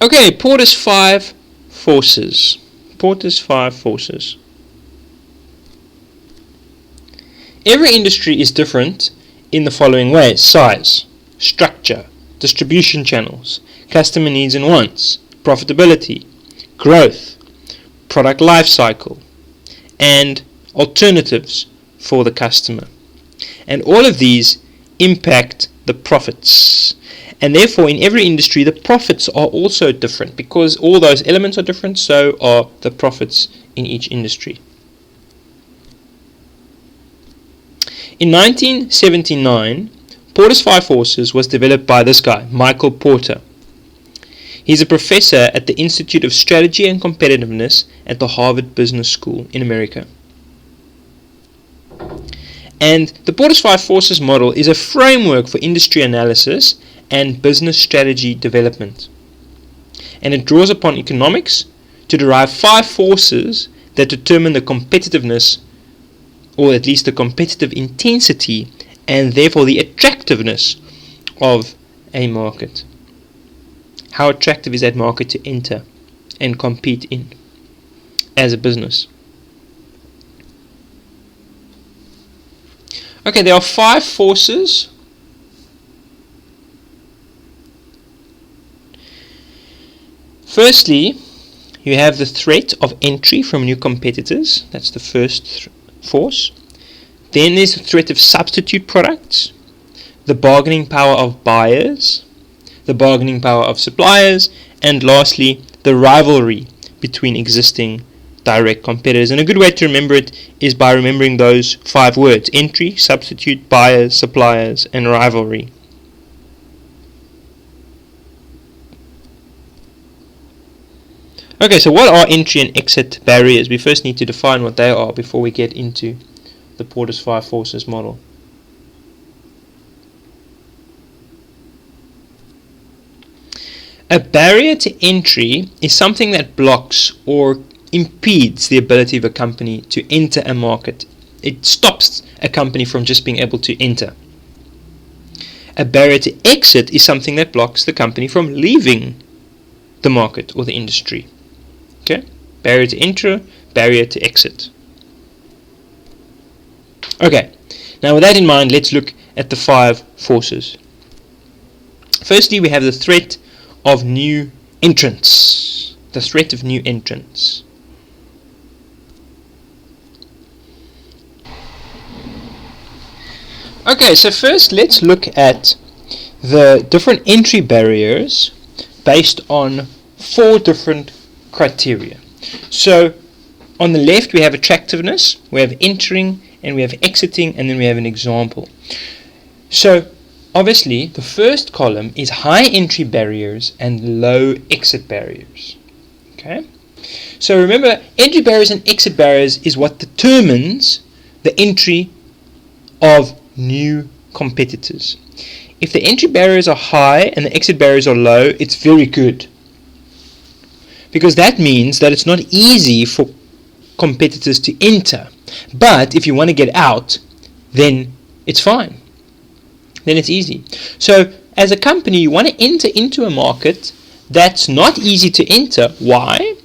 Okay, Porter's 5 forces. Porter's 5 forces. Every industry is different in the following ways: size, structure, distribution channels, customer needs and wants, profitability, growth, product life cycle, and alternatives for the customer. And all of these impact the profits. And therefore, in every industry, the profits are also different. Because all those elements are different, so are the profits in each industry. In 1979, Porter's 5 forces was developed by this guy, Michael Porter. He's a professor at the Institute of Strategy and Competitiveness at the Harvard Business School in America. And the Porter's 5 forces model is a framework for industry analysis and business strategy development. And it draws upon economics to derive 5 forces that determine the competitiveness, or at least the competitive intensity, and therefore the attractiveness of a market. How attractive is that market to enter and compete in as a business? Okay, there are 5 forces. Firstly, you have the threat of entry from new competitors. That's the first force. Then there's the threat of substitute products, the bargaining power of buyers, the bargaining power of suppliers, and lastly, the rivalry between existing direct competitors. And a good way to remember it is by remembering those 5 words: entry, substitute, buyers, suppliers, and rivalry. Okay, so what are entry and exit barriers? We first need to define what they are before we get into the Porter's 5 forces model. A barrier to entry is something that blocks or impedes the ability of a company to enter a market. It stops a company from just being able to enter. A barrier to exit is something that blocks the company from leaving the market or the industry. Okay? Barrier to enter, barrier to exit. Okay, now with that in mind, let's look at the 5 forces. Firstly, we have the threat of new entrants. The threat of new entrants. Okay, so first let's look at the different entry barriers based on 4 different criteria. So on the left we have attractiveness, we have entering, and we have exiting, and then we have an example. So obviously the first column is high entry barriers and low exit barriers. Okay? So remember, entry barriers and exit barriers is what determines the entry of new competitors. If the entry barriers are high and the exit barriers are low, it's very good. Because that means that it's not easy for competitors to enter. But if you want to get out, then it's fine. Then it's easy. So as a company, you want to enter into a market that's not easy to enter. Why?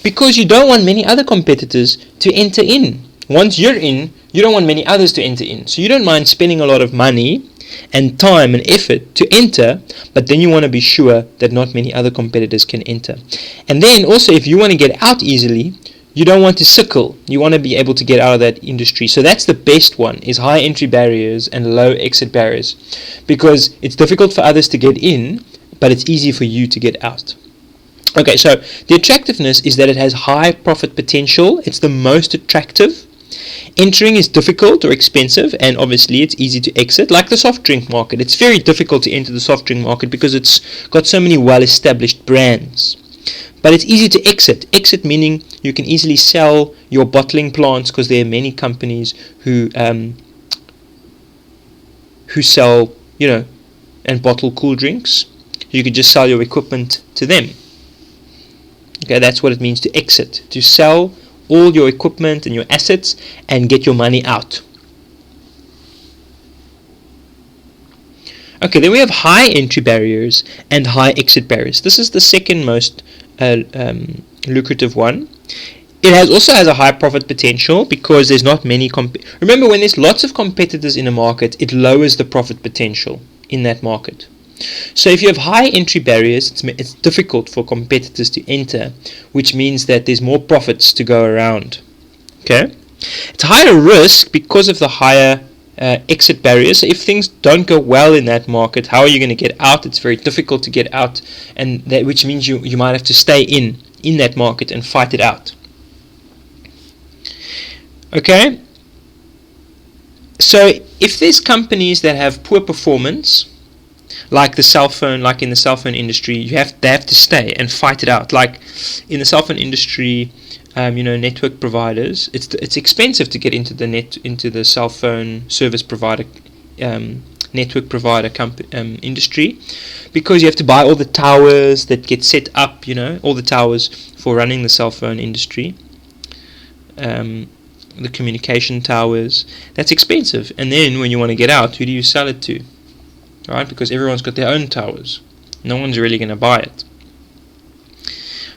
Because you don't want many other competitors to enter in. Once you're in, you don't want many others to enter in. So you don't mind spending a lot of money and time and effort to enter, but then you want to be sure that not many other competitors can enter. And then also, if you want to get out easily, you don't want to sickle. You want to be able to get out of that industry. So that's the best one, is high entry barriers and low exit barriers, because it's difficult for others to get in, but it's easy for you to get out. Okay, so the attractiveness is that it has high profit potential. It's the most attractive. Entering is difficult or expensive, and obviously it's easy to exit. Like the soft drink market, it's very difficult to enter the soft drink market because it's got so many well-established brands. But it's easy to exit. Exit meaning you can easily sell your bottling plants, because there are many companies who sell, and bottle cool drinks. You could just sell your equipment to them. Okay, that's what it means to exit, to sell all your equipment and your assets and get your money out. Okay, then we have high entry barriers and high exit barriers. This is the second most lucrative one. It also has a high profit potential because there's not many. Remember, when there's lots of competitors in a market, it lowers the profit potential in that market. So if you have high entry barriers, it's difficult for competitors to enter, which means that there's more profits to go around. Okay, it's higher risk because of the higher exit barriers. So if things don't go well in that market, how are you going to get out? It's very difficult to get out, and which means you might have to stay in that market and fight it out. Okay, so if there's companies that have poor performance, like in the cell phone industry, they have to stay and fight it out. Like in the cell phone industry, network providers, it's expensive to get into the cell phone service provider, network provider industry, because you have to buy all the towers that get set up, all the towers for running the cell phone industry, the communication towers. That's expensive. And then when you want to get out, who do you sell it to? Right? Because everyone's got their own towers. No one's really going to buy it.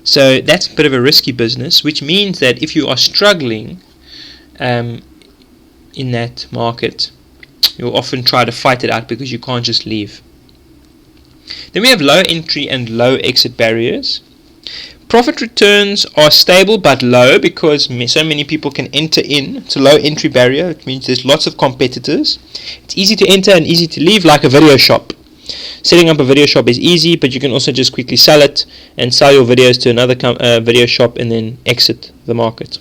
So that's a bit of a risky business, which means that if you are struggling in that market, you'll often try to fight it out because you can't just leave. Then we have low entry and low exit barriers. Profit returns are stable but low because so many people can enter in. It's a low entry barrier. It means there's lots of competitors. It's easy to enter and easy to leave, like a video shop. Setting up a video shop is easy, but you can also just quickly sell it and sell your videos to another video shop and then exit the market.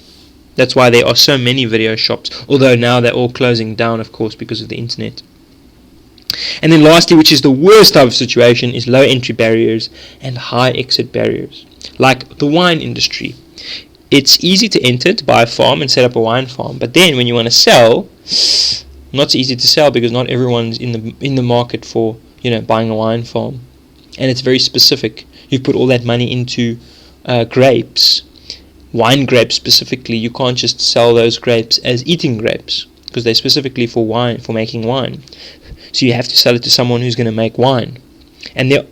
That's why there are so many video shops, although now they're all closing down, of course, because of the internet. And then lastly, which is the worst type of situation, is low entry barriers and high exit barriers. Like the wine industry. It's easy to enter, to buy a farm and set up a wine farm, but then when you want to sell, not so easy to sell because not everyone's in the market for buying a wine farm, and it's very specific. You put all that money into grapes, wine grapes specifically. You can't just sell those grapes as eating grapes because they're specifically for wine, for making wine. So you have to sell it to someone who's going to make wine, and there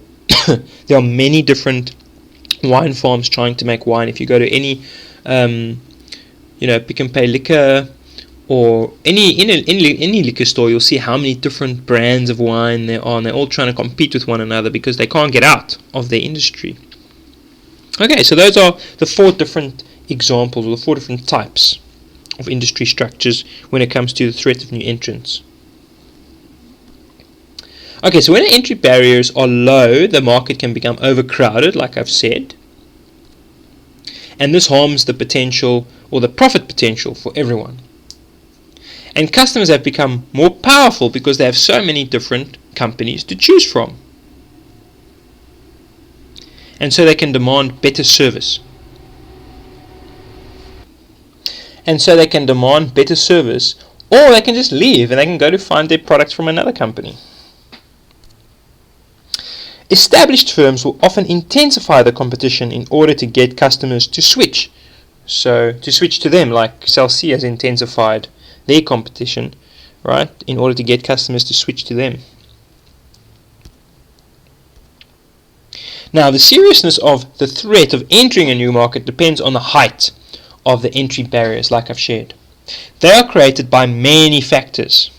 there are many different wine farms trying to make wine. If you go to any Pick and Pay liquor or any liquor store, you'll see how many different brands of wine there are, and they're all trying to compete with one another because they can't get out of their industry. Okay, so those are the 4 different examples, or the 4 different types of industry structures when it comes to the threat of new entrants. Okay, so when entry barriers are low, the market can become overcrowded, like I've said. And this harms the potential, or the profit potential, for everyone. And customers have become more powerful because they have so many different companies to choose from. And so they can demand better service. Or they can just leave and they can go to find their products from another company. Established firms will often intensify the competition in order to get customers to switch. So to switch to them, like Cell C has intensified their competition, right, in order to get customers to switch to them. Now, the seriousness of the threat of entering a new market depends on the height of the entry barriers, like I've shared. They are created by many factors.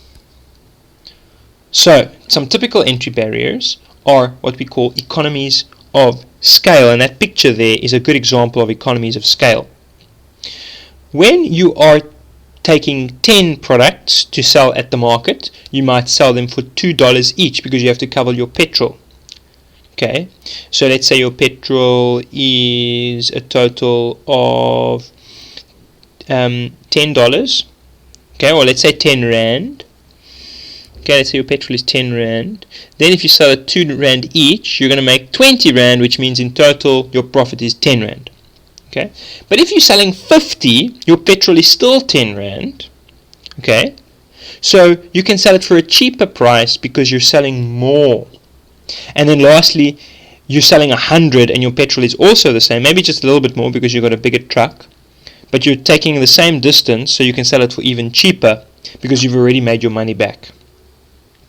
So, some typical entry barriers are what we call economies of scale, and that picture there is a good example of economies of scale. When you are taking 10 products to sell at the market, you might sell them for $2 each because you have to cover your petrol. Okay, so let's say your petrol is a total of $10. Okay, or let's say 10 Rand. Okay, let's say your petrol is 10 Rand. Then if you sell at 2 Rand each, you're going to make 20 Rand, which means in total your profit is 10 Rand. Okay, but if you're selling 50, your petrol is still 10 Rand. Okay, so you can sell it for a cheaper price because you're selling more. And then lastly, you're selling 100 and your petrol is also the same, maybe just a little bit more because you've got a bigger truck, but you're taking the same distance, so you can sell it for even cheaper because you've already made your money back.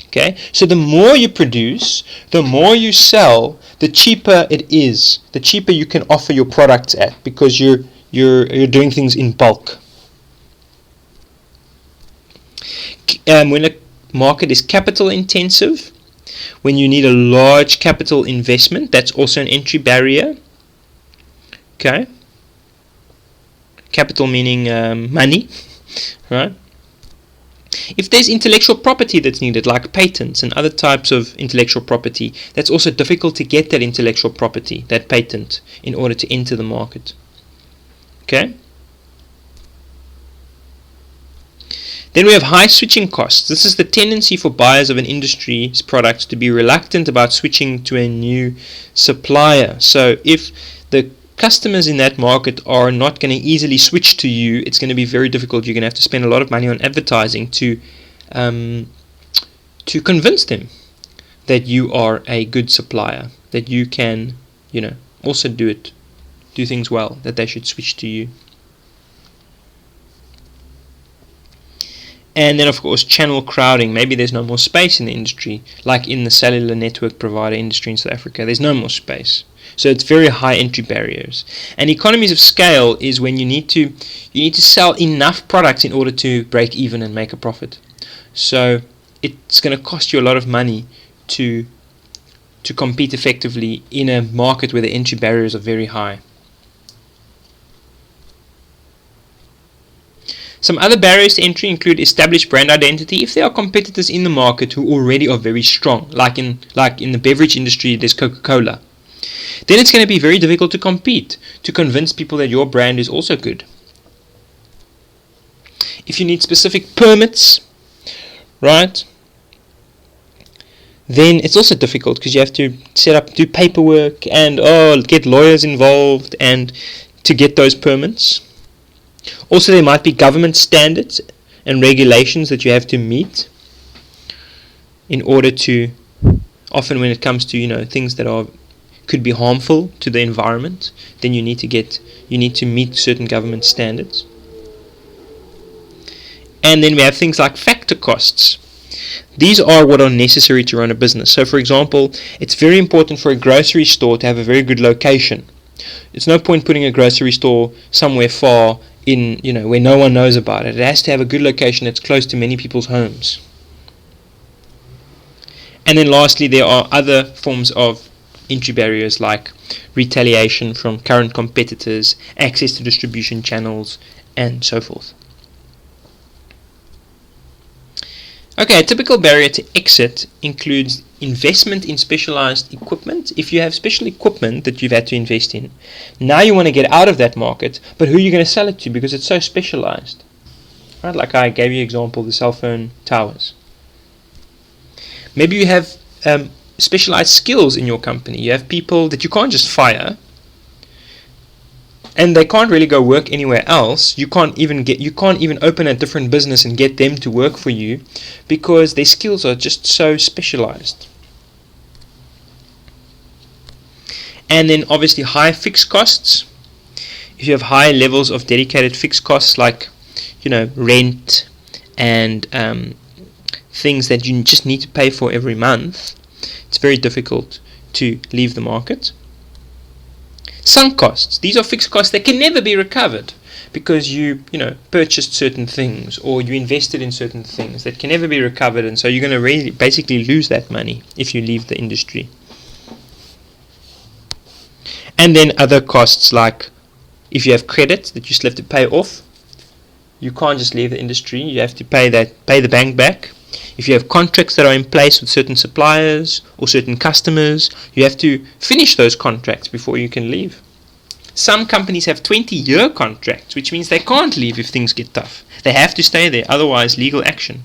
Okay, so the more you produce, the more you sell, the cheaper it is. The cheaper you can offer your products at, because you're doing things in bulk. When a market is capital intensive, when you need a large capital investment, that's also an entry barrier. Okay, capital meaning money, right? If there's intellectual property that's needed, like patents and other types of intellectual property, that's also difficult to get that intellectual property, that patent, in order to enter the market. Okay? Then we have high switching costs. This is the tendency for buyers of an industry's products to be reluctant about switching to a new supplier. So if the customers in that market are not going to easily switch to you, it's going to be very difficult. You're going to have to spend a lot of money on advertising to convince them that you are a good supplier, that you can, also do things well, that they should switch to you. And then, of course, channel crowding. Maybe there's no more space in the industry, like in the cellular network provider industry in South Africa. There's no more space. So it's very high entry barriers. And economies of scale is when you need to sell enough products in order to break even and make a profit. So it's going to cost you a lot of money to compete effectively in a market where the entry barriers are very high. Some other barriers to entry include established brand identity. If there are competitors in the market who already are very strong, like in the beverage industry, there's Coca-Cola, then it's going to be very difficult to compete, to convince people that your brand is also good. If you need specific permits, right, then it's also difficult, because you have to do paperwork and get lawyers involved and to get those permits. Also, there might be government standards and regulations that you have to meet in order to, often when it comes to things that could be harmful to the environment, then you need to meet certain government standards. And then we have things like factor costs. These are what are necessary to run a business. So, for example, it's very important for a grocery store to have a very good location. It's no point putting a grocery store somewhere far in, where no one knows about it. It has to have a good location that's close to many people's homes. And then lastly, there are other forms of entry barriers like retaliation from current competitors, access to distribution channels, and so forth. Okay, a typical barrier to exit includes investment in specialized equipment. If you have special equipment that you've had to invest in, now you want to get out of that market, but who are you going to sell it to, because it's so specialized? Right, like I gave you example, the cell phone towers. Maybe you have specialized skills in your company. You have people that you can't just fire, and they can't really go work anywhere else. You can't even open a different business and get them to work for you, because their skills are just so specialized. And then obviously high fixed costs. If you have high levels of dedicated fixed costs, like rent and things that you just need to pay for every month, it's very difficult to leave the market. Sunk costs. These are fixed costs that can never be recovered, because you purchased certain things or you invested in certain things that can never be recovered, and so you're going to really basically lose that money if you leave the industry. And then other costs, like if you have credit that you still have to pay off, you can't just leave the industry. You have to pay the bank back. If you have contracts that are in place with certain suppliers or certain customers, you have to finish those contracts before you can leave. Some companies have 20-year contracts, which means they can't leave if things get tough. They have to stay there, otherwise legal action.